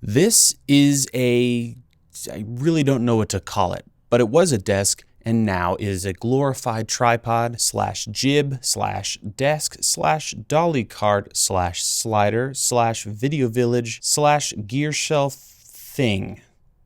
This is I really don't know what to call it, but it was a desk and now is a glorified tripod slash jib slash desk slash dolly cart slash slider slash video village slash gear shelf thing.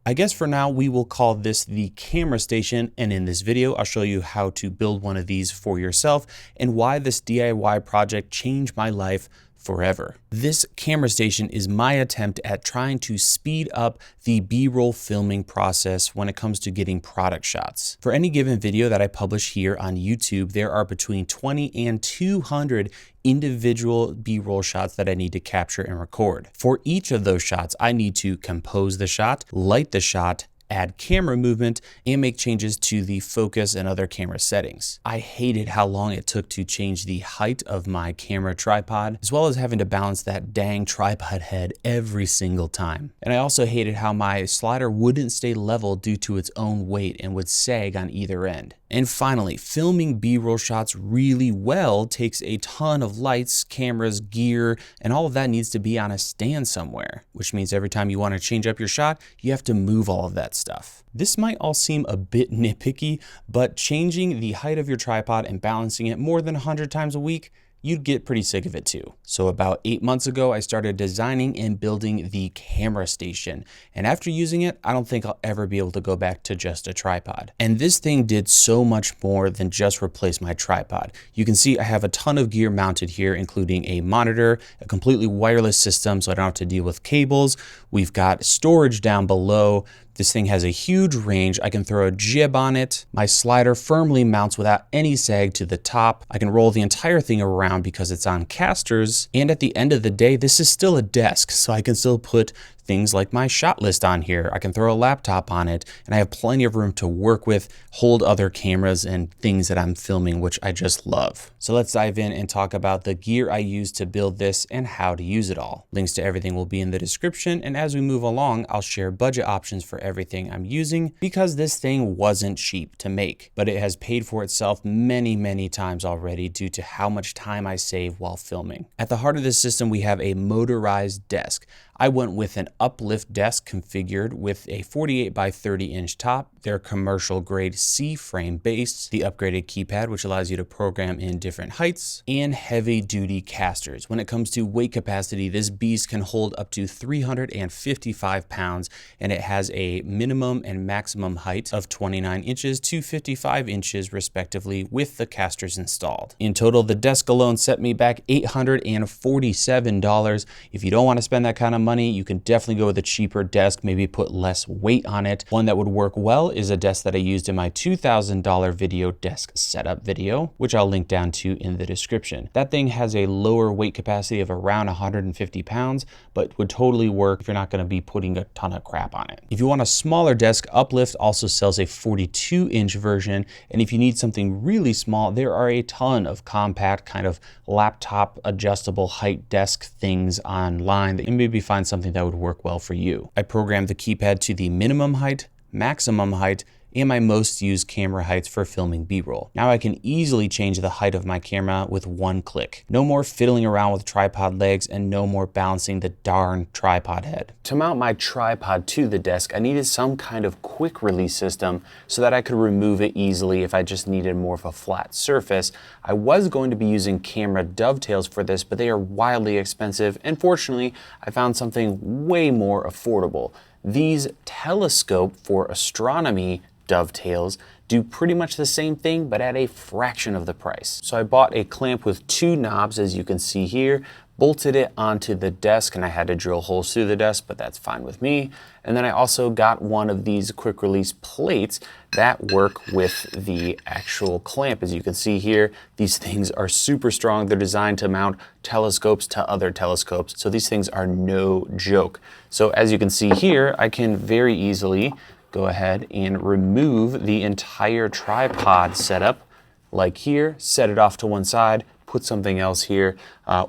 I guess for now we will call this the camera station, and in this video I'll show you how to build one of these for yourself and why this DIY project changed my life forever. This camera station is my attempt at trying to speed up the B-roll filming process when it comes to getting product shots. For any given video that I publish here on YouTube, there are between 20 and 200 individual B-roll shots that I need to capture and record. For each of those shots, I need to compose the shot, light the shot, add camera movement, and make changes to the focus and other camera settings. I hated how long it took to change the height of my camera tripod, as well as having to balance that dang tripod head every single time. And I also hated how my slider wouldn't stay level due to its own weight and would sag on either end. And finally, filming B-roll shots really well takes a ton of lights, cameras, gear, and all of that needs to be on a stand somewhere, which means every time you want to change up your shot, you have to move all of that stuff. This might all seem a bit nitpicky, but changing the height of your tripod and balancing it more than 100 times a week, you'd get pretty sick of it too. So about 8 months ago, I started designing and building the camera station. And after using it, I don't think I'll ever be able to go back to just a tripod. And this thing did so much more than just replace my tripod. You can see I have a ton of gear mounted here, including a monitor, a completely wireless system so I don't have to deal with cables. We've got storage down below. This thing has a huge range. I can throw a jib on it. My slider firmly mounts without any sag to the top. I can roll the entire thing around because it's on casters. And at the end of the day, this is still a desk, so I can still put things like my shot list on here. I can throw a laptop on it, and I have plenty of room to work with, hold other cameras and things that I'm filming, which I just love. So let's dive in and talk about the gear I used to build this and how to use it all. Links to everything will be in the description, and as we move along, I'll share budget options for everything I'm using because this thing wasn't cheap to make, but it has paid for itself many, many times already due to how much time I save while filming. At the heart of this system, we have a motorized desk. I went with an uplift desk configured with a 48 by 30 inch top, their commercial grade C-frame base, the upgraded keypad, which allows you to program in different heights, and heavy duty casters. When it comes to weight capacity, this beast can hold up to 355 pounds, and it has a minimum and maximum height of 29 inches to 55 inches respectively with the casters installed. In total, the desk alone set me back $847. If you don't want to spend that kind of money, you can definitely go with a cheaper desk, maybe put less weight on it. One that would work well is a desk that I used in my $2,000 video desk setup video, which I'll link down to in the description. That thing has a lower weight capacity of around 150 pounds, but would totally work if you're not going to be putting a ton of crap on it. If you want a smaller desk, Uplift also sells a 42-inch version, and if you need something really small, there are a ton of compact kind of laptop adjustable height desk things online that you maybe find something that would work well for you. I programmed the keypad to the minimum height, maximum height, and my most used camera heights for filming B-roll. Now I can easily change the height of my camera with one click. No more fiddling around with tripod legs and no more balancing the darn tripod head. To mount my tripod to the desk, I needed some kind of quick release system so that I could remove it easily if I just needed more of a flat surface. I was going to be using camera dovetails for this, but they are wildly expensive, and fortunately, I found something way more affordable. These telescope for astronomy dovetails do pretty much the same thing, but at a fraction of the price. So I bought a clamp with 2 knobs, as you can see here, bolted it onto the desk, and I had to drill holes through the desk, but that's fine with me. And then I also got one of these quick release plates that work with the actual clamp. As you can see here, these things are super strong. They're designed to mount telescopes to other telescopes. So these things are no joke. So as you can see here, I can very easily go ahead and remove the entire tripod setup, like here, set it off to one side, put something else here,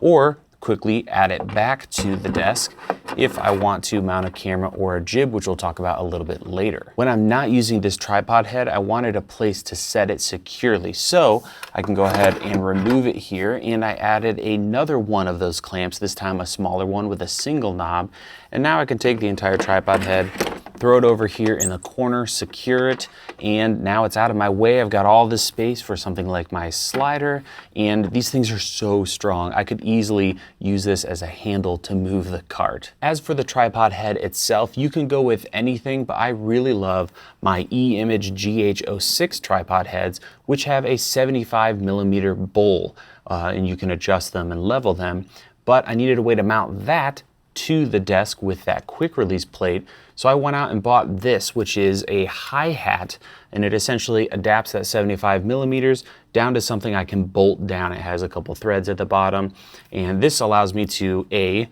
or quickly add it back to the desk if I want to mount a camera or a jib, which we'll talk about a little bit later. When I'm not using this tripod head, I wanted a place to set it securely. So I can go ahead and remove it here, and I added another one of those clamps, this time a smaller one with a single knob. And now I can take the entire tripod head, throw it over here in the corner, secure it, and now it's out of my way. I've got all this space for something like my slider, and these things are so strong. I could easily use this as a handle to move the cart. As for the tripod head itself, you can go with anything, but I really love my E-Image GH06 tripod heads, which have a 75mm bowl, and you can adjust them and level them. But I needed a way to mount that to the desk with that quick release plate. So I went out and bought this, which is a hi-hat, and it essentially adapts that 75mm down to something I can bolt down. It has a couple threads at the bottom, and this allows me to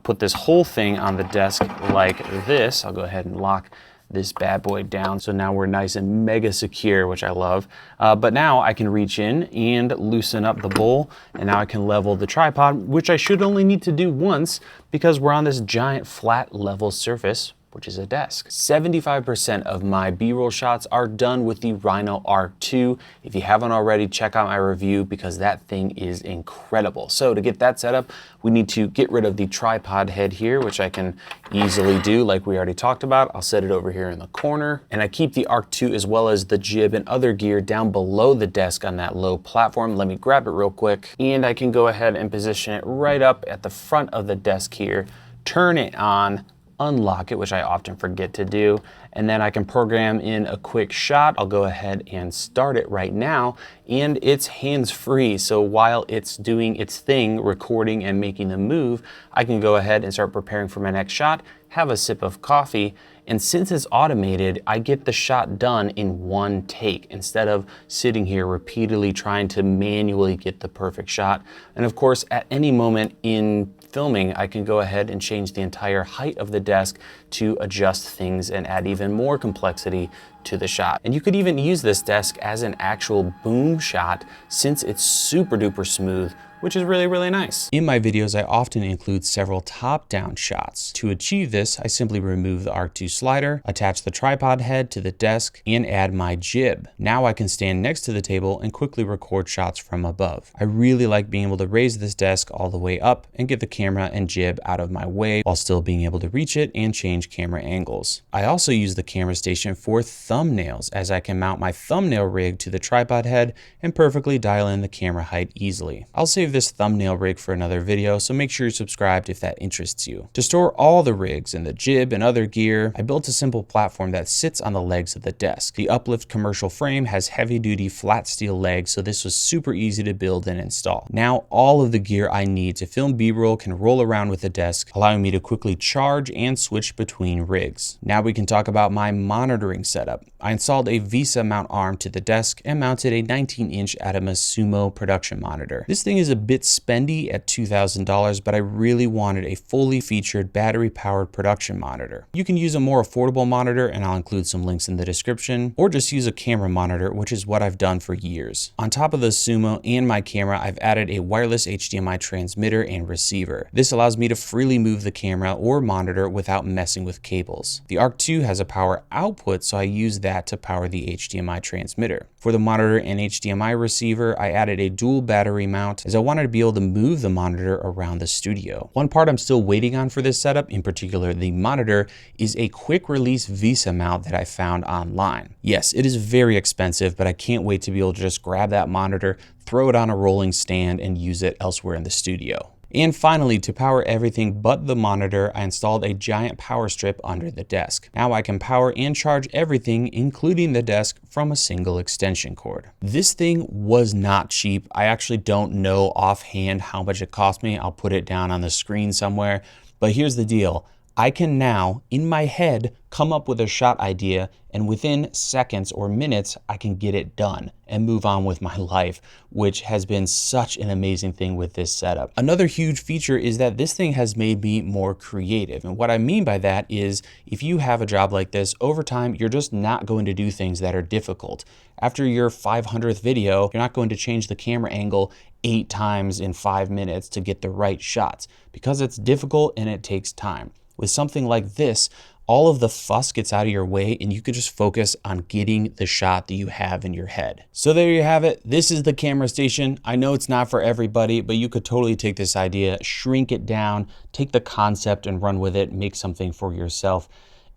put this whole thing on the desk like this. I'll go ahead and lock this bad boy down. So now we're nice and mega secure, which I love. But now I can reach in and loosen up the bowl, and now I can level the tripod, which I should only need to do once because we're on this giant flat level surface, which is a desk. 75% of my B-roll shots are done with the Rhino R2. If you haven't already, check out my review because that thing is incredible. So to get that set up, we need to get rid of the tripod head here, which I can easily do like we already talked about. I'll set it over here in the corner, and I keep the R2 as well as the jib and other gear down below the desk on that low platform. Let me grab it real quick, and I can go ahead and position it right up at the front of the desk here, turn it on, unlock it, which I often forget to do, and then I can program in a quick shot. I'll go ahead and start it right now, and it's hands-free. So while it's doing its thing, recording and making the move, I can go ahead and start preparing for my next shot, have a sip of coffee, and since it's automated, I get the shot done in one take instead of sitting here repeatedly trying to manually get the perfect shot. And of course, at any moment in filming, I can go ahead and change the entire height of the desk to adjust things and add even more complexity to the shot. And you could even use this desk as an actual boom shot since it's super duper smooth, which is really, really nice. In my videos, I often include several top-down shots. To achieve this, I simply remove the R2 slider, attach the tripod head to the desk, and add my jib. Now I can stand next to the table and quickly record shots from above. I really like being able to raise this desk all the way up and get the camera and jib out of my way while still being able to reach it and change camera angles. I also use the camera station for thumbnails, as I can mount my thumbnail rig to the tripod head and perfectly dial in the camera height easily. I'll save this thumbnail rig for another video, so make sure you're subscribed if that interests you. To store all the rigs and the jib and other gear, I built a simple platform that sits on the legs of the desk. The Uplift commercial frame has heavy-duty flat steel legs, so this was super easy to build and install. Now all of the gear I need to film B-roll can roll around with the desk, allowing me to quickly charge and switch between rigs. Now we can talk about my monitoring setup. I installed a Vesa mount arm to the desk and mounted a 19-inch Atomos Sumo production monitor. This thing is a bit spendy at $2,000, but I really wanted a fully featured battery-powered production monitor. You can use a more affordable monitor, and I'll include some links in the description, or just use a camera monitor, which is what I've done for years. On top of the Sumo and my camera, I've added a wireless HDMI transmitter and receiver. This allows me to freely move the camera or monitor without messing with cables. The Arc 2 has a power output, so I use that to power the HDMI transmitter. For the monitor and HDMI receiver, I added a dual battery mount as I wanted to be able to move the monitor around the studio. One part I'm still waiting on for this setup, in particular the monitor, is a quick release Vesa mount that I found online. Yes, it is very expensive, but I can't wait to be able to just grab that monitor, throw it on a rolling stand, and use it elsewhere in the studio. And finally, to power everything but the monitor, I installed a giant power strip under the desk. Now I can power and charge everything, including the desk, from a single extension cord. This thing was not cheap. I actually don't know offhand how much it cost me. I'll put it down on the screen somewhere. But here's the deal. I can now, in my head, come up with a shot idea, and within seconds or minutes, I can get it done and move on with my life, which has been such an amazing thing with this setup. Another huge feature is that this thing has made me more creative. And what I mean by that is if you have a job like this, over time, you're just not going to do things that are difficult. After your 500th video, you're not going to change the camera angle 8 times in 5 minutes to get the right shots because it's difficult and it takes time. With something like this, all of the fuss gets out of your way and you could just focus on getting the shot that you have in your head. So there you have it. This is the camera station. I know it's not for everybody, but you could totally take this idea, shrink it down, take the concept and run with it, make something for yourself.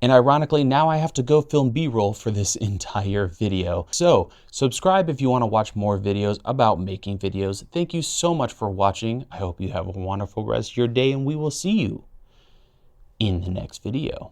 And ironically, now I have to go film B-roll for this entire video. So subscribe if you want to watch more videos about making videos. Thank you so much for watching. I hope you have a wonderful rest of your day and we will see you in the next video.